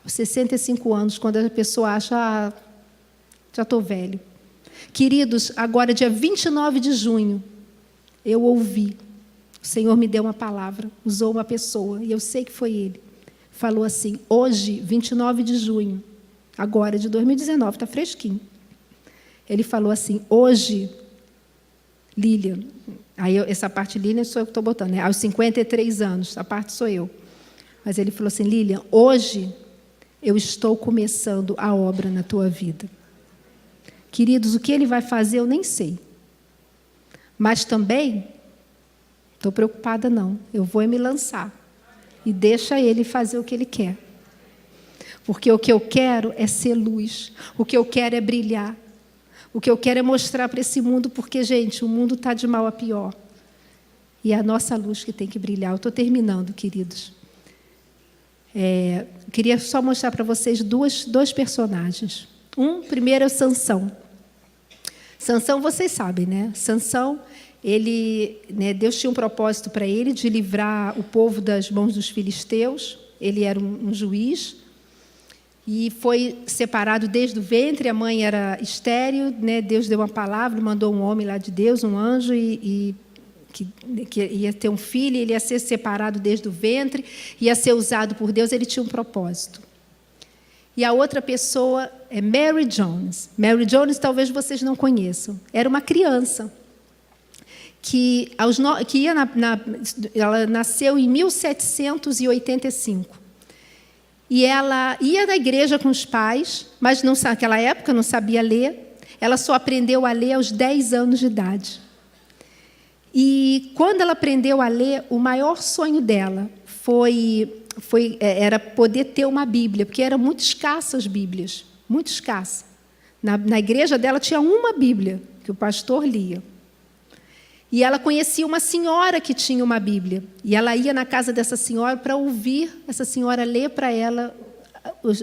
Aos 65 anos, quando a pessoa acha, já estou velho. Queridos, agora, dia 29 de junho, eu ouvi, o Senhor me deu uma palavra, usou uma pessoa, e eu sei que foi Ele. Falou assim, hoje, 29 de junho, agora, de 2019, está fresquinho. Ele falou assim, hoje, Lília, aí essa parte Lília sou eu que estou botando, né? Aos 53 anos, essa parte sou eu. Mas ele falou assim, Lília, hoje eu estou começando a obra na tua vida. Queridos, o que ele vai fazer eu nem sei. Mas também, estou preocupada não, eu vou me lançar. E deixa ele fazer o que ele quer. Porque o que eu quero é ser luz, o que eu quero é brilhar. O que eu quero é mostrar para esse mundo, porque, gente, o mundo está de mal a pior. E é a nossa luz que tem que brilhar. Eu estou terminando, queridos. Eu queria só mostrar para vocês dois personagens. Primeiro é o Sansão. Sansão, vocês sabem, né? Sansão, Deus tinha um propósito para ele de livrar o povo das mãos dos filisteus. Ele era um juiz. E foi separado desde o ventre, a mãe era estéril, né? Deus deu uma palavra, mandou um homem lá de Deus, um anjo, que ia ter um filho, ele ia ser separado desde o ventre, ia ser usado por Deus, ele tinha um propósito. E a outra pessoa é Mary Jones. Mary Jones talvez vocês não conheçam. Era uma criança ela nasceu em 1785. E ela ia na igreja com os pais, mas naquela época não sabia ler. Ela só aprendeu a ler aos 10 anos de idade. E quando ela aprendeu a ler, o maior sonho dela era poder ter uma Bíblia, porque eram muito escassas as Bíblias, muito escassa. Na igreja dela tinha uma Bíblia, que o pastor lia. E ela conhecia uma senhora que tinha uma Bíblia. E ela ia na casa dessa senhora para ouvir essa senhora ler para ela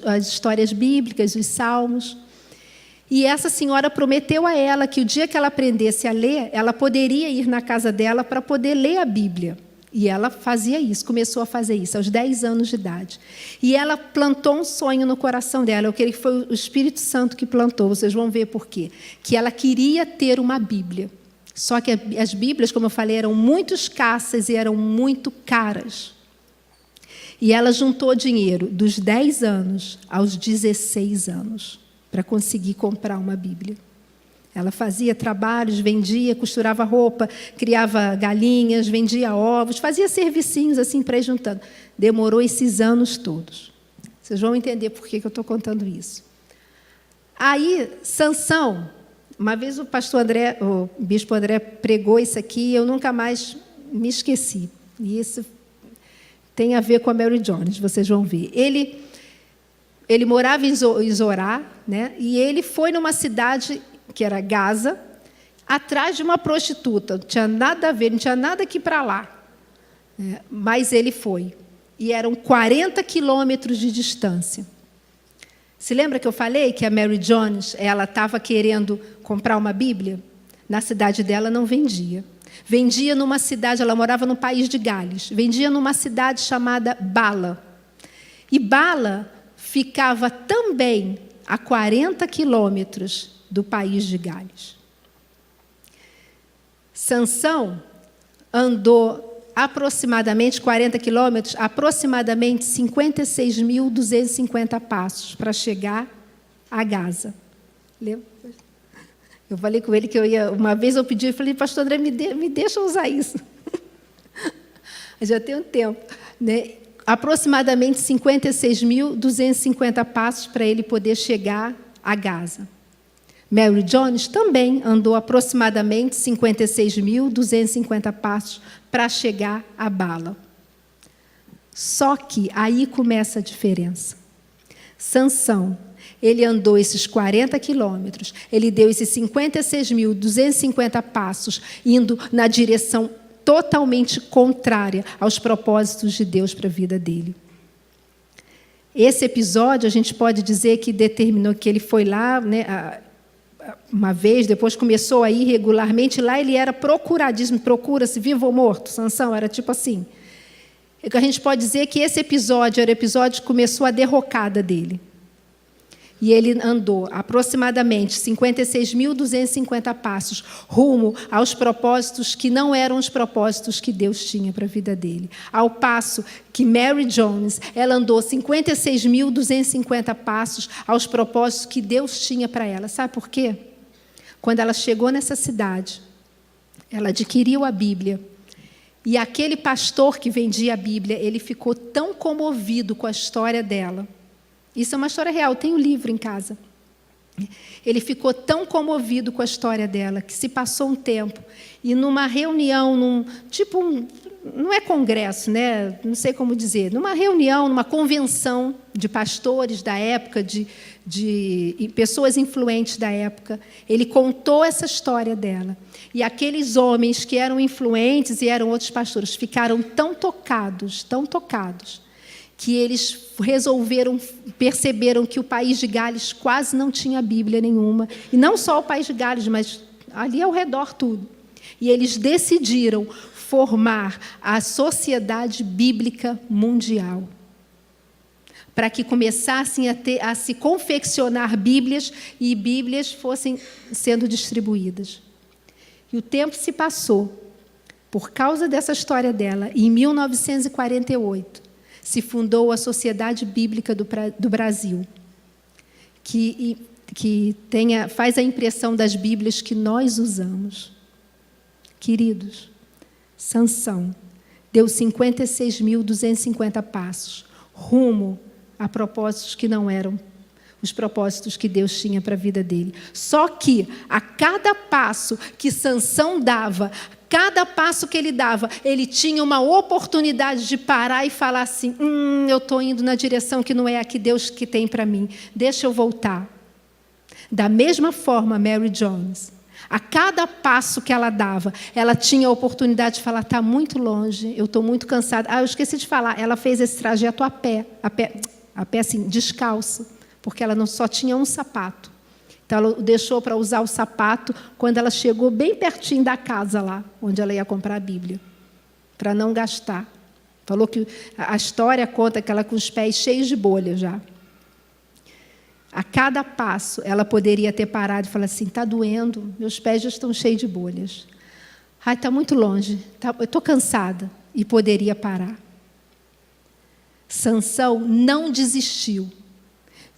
as histórias bíblicas, os salmos. E essa senhora prometeu a ela que o dia que ela aprendesse a ler, ela poderia ir na casa dela para poder ler a Bíblia. E ela fazia isso, começou a fazer isso, aos 10 anos de idade. E ela plantou um sonho no coração dela. Eu creio que foi o Espírito Santo que plantou, vocês vão ver por quê. Que ela queria ter uma Bíblia. Só que as Bíblias, como eu falei, eram muito escassas e eram muito caras. E ela juntou dinheiro dos 10 anos aos 16 anos para conseguir comprar uma Bíblia. Ela fazia trabalhos, vendia, costurava roupa, criava galinhas, vendia ovos, fazia servicinhos assim para ir juntando. Demorou esses anos todos. Vocês vão entender por que eu estou contando isso. Aí, Sansão, uma vez o bispo André pregou isso aqui e eu nunca mais me esqueci. E isso tem a ver com a Mary Jones, vocês vão ver. Ele morava em Zorá, né? E ele foi numa cidade que era Gaza, atrás de uma prostituta. Não tinha nada a ver, não tinha nada aqui para lá. Mas ele foi. E eram 40 quilômetros de distância. Se lembra que eu falei que a Mary Jones ela estava querendo comprar uma Bíblia? Na cidade dela não vendia. Vendia numa cidade, ela morava no país de Gales. Vendia numa cidade chamada Bala. E Bala ficava também a 40 quilômetros do país de Gales. Sansão andou aproximadamente 40 quilômetros, aproximadamente 56.250 passos para chegar a Gaza. Lembra? Eu falei com ele que eu ia... Uma vez eu pedi, eu falei, pastor André, me deixa usar isso. Já tem um tempo. Né? Aproximadamente 56.250 passos para ele poder chegar a Gaza. Mary Jones também andou aproximadamente 56.250 passos para chegar a Bala. Só que aí começa a diferença. Sansão, ele andou esses 40 quilômetros, ele deu esses 56.250 passos, indo na direção totalmente contrária aos propósitos de Deus para a vida dele. Esse episódio, a gente pode dizer que determinou que ele foi lá, né, uma vez, depois começou a ir regularmente, lá ele era procuradíssimo, procura-se vivo ou morto, Sansão, era tipo assim. A gente pode dizer que esse episódio era o episódio que começou a derrocada dele. E ele andou aproximadamente 56.250 passos rumo aos propósitos que não eram os propósitos que Deus tinha para a vida dele. Ao passo que Mary Jones, ela andou 56.250 passos aos propósitos que Deus tinha para ela. Sabe por quê? Quando ela chegou nessa cidade, ela adquiriu a Bíblia. E aquele pastor que vendia a Bíblia, ele ficou tão comovido com a história dela. Isso é uma história real, eu tenho um livro em casa. Ele ficou tão comovido com a história dela, que se passou um tempo, e numa reunião, não é congresso, né? Não sei como dizer, numa reunião, numa convenção de pastores da época, de pessoas influentes da época, ele contou essa história dela. E aqueles homens que eram influentes e eram outros pastores, ficaram tão tocados, que eles perceberam que o país de Gales quase não tinha Bíblia nenhuma. E não só o país de Gales, mas ali ao redor tudo. E eles decidiram formar a Sociedade Bíblica Mundial, para que começassem a se confeccionar Bíblias e Bíblias fossem sendo distribuídas. E o tempo se passou. Por causa dessa história dela, em 1948, se fundou a Sociedade Bíblica do Brasil, que faz a impressão das Bíblias que nós usamos. Queridos, Sansão deu 56.250 passos, rumo a propósitos que não eram os propósitos que Deus tinha para a vida dele. Só que, a cada passo que Sansão dava, cada passo que ele dava, ele tinha uma oportunidade de parar e falar assim, eu estou indo na direção que não é a que Deus que tem para mim, deixa eu voltar. Da mesma forma, Mary Jones, a cada passo que ela dava, ela tinha a oportunidade de falar, está muito longe, eu estou muito cansada. Eu esqueci de falar, ela fez esse trajeto a pé assim, descalça, porque ela só tinha um sapato. Então, ela deixou para usar o sapato quando ela chegou bem pertinho da casa lá, onde ela ia comprar a Bíblia, para não gastar. Falou que a história conta que ela com os pés cheios de bolha já. A cada passo, ela poderia ter parado e falar assim, está doendo, meus pés já estão cheios de bolhas. Está muito longe, eu estou cansada. E poderia parar. Sansão não desistiu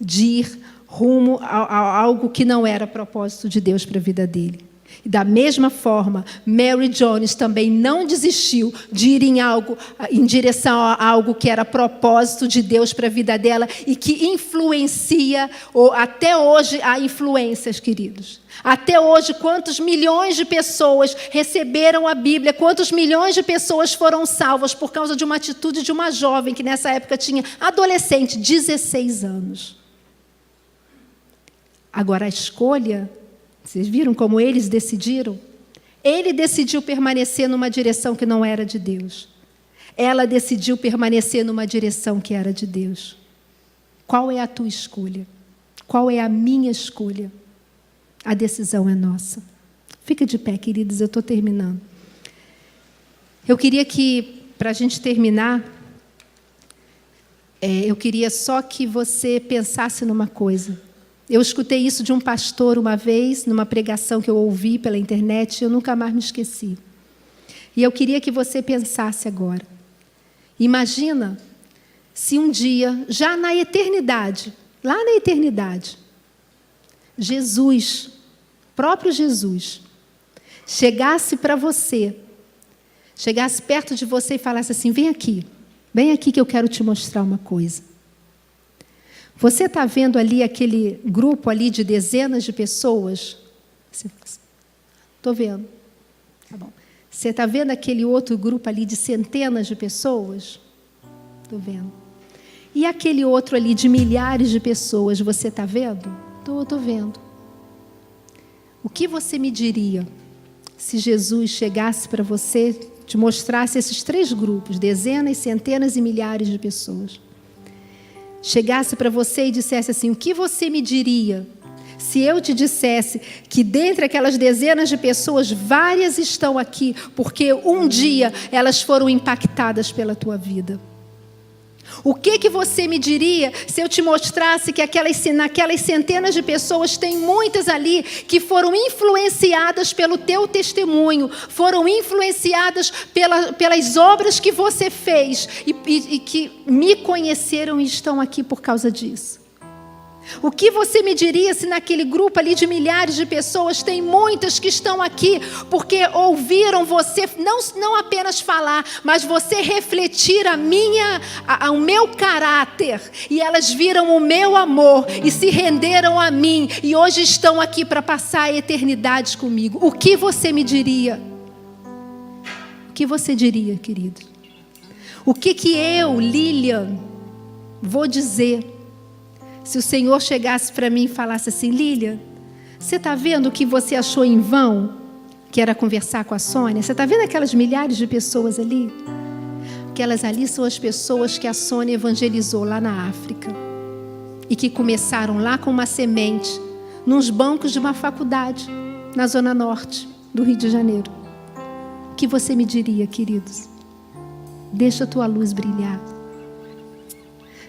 de ir rumo a algo que não era propósito de Deus para a vida dele. E da mesma forma, Mary Jones também não desistiu de ir em direção a algo que era propósito de Deus para a vida dela e que influencia, ou até hoje há influências, queridos. Até hoje, quantos milhões de pessoas receberam a Bíblia, quantos milhões de pessoas foram salvas por causa de uma atitude de uma jovem que nessa época tinha, adolescente, 16 anos. Agora a escolha, vocês viram como eles decidiram? Ele decidiu permanecer numa direção que não era de Deus. Ela decidiu permanecer numa direção que era de Deus. Qual é a tua escolha? Qual é a minha escolha? A decisão é nossa. Fica de pé, queridos, eu estou terminando. Eu queria que, para a gente terminar, eu queria só que você pensasse numa coisa. Eu escutei isso de um pastor uma vez, numa pregação que eu ouvi pela internet, e eu nunca mais me esqueci. E eu queria que você pensasse agora. Imagina se um dia, já na eternidade, lá na eternidade, Jesus, próprio Jesus, chegasse para você, chegasse perto de você e falasse assim, vem aqui que eu quero te mostrar uma coisa. Você está vendo ali aquele grupo ali de dezenas de pessoas? Estou vendo. Tá bom. Você está vendo aquele outro grupo ali de centenas de pessoas? Estou vendo. E aquele outro ali de milhares de pessoas, você está vendo? Estou vendo. O que você me diria se Jesus chegasse para você, te mostrasse esses três grupos, dezenas, centenas e milhares de pessoas? Chegasse para você e dissesse assim, o que você me diria se eu te dissesse que dentre aquelas dezenas de pessoas, várias estão aqui porque um dia elas foram impactadas pela tua vida? O que você me diria se eu te mostrasse que naquelas centenas de pessoas tem muitas ali que foram influenciadas pelo teu testemunho, foram influenciadas pelas obras que você fez e que me conheceram e estão aqui por causa disso? O que você me diria se naquele grupo ali de milhares de pessoas tem muitas que estão aqui porque ouviram você não apenas falar, mas você refletir o meu caráter, e elas viram o meu amor e se renderam a mim e hoje estão aqui para passar a eternidade comigo? O que você me diria? O que você diria, querido? O que eu, Lilian, vou dizer se o Senhor chegasse para mim e falasse assim, Lilian, você está vendo o que você achou em vão, que era conversar com a Sônia? Você está vendo aquelas milhares de pessoas ali? Aquelas ali são as pessoas que a Sônia evangelizou lá na África e que começaram lá com uma semente, nos bancos de uma faculdade, na Zona Norte do Rio de Janeiro. O que você me diria, queridos? Deixa a tua luz brilhar.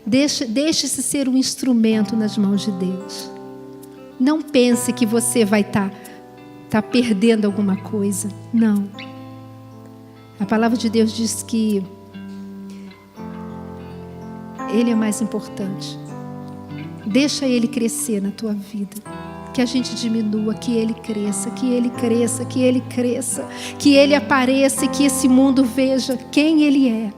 Deixe-se ser um instrumento nas mãos de Deus. Não pense que você vai estar perdendo alguma coisa. Não. A palavra de Deus diz que Ele é mais importante. Deixa Ele crescer na tua vida. Que a gente diminua, que Ele cresça, que Ele cresça, que Ele cresça, que Ele apareça e que esse mundo veja quem Ele é.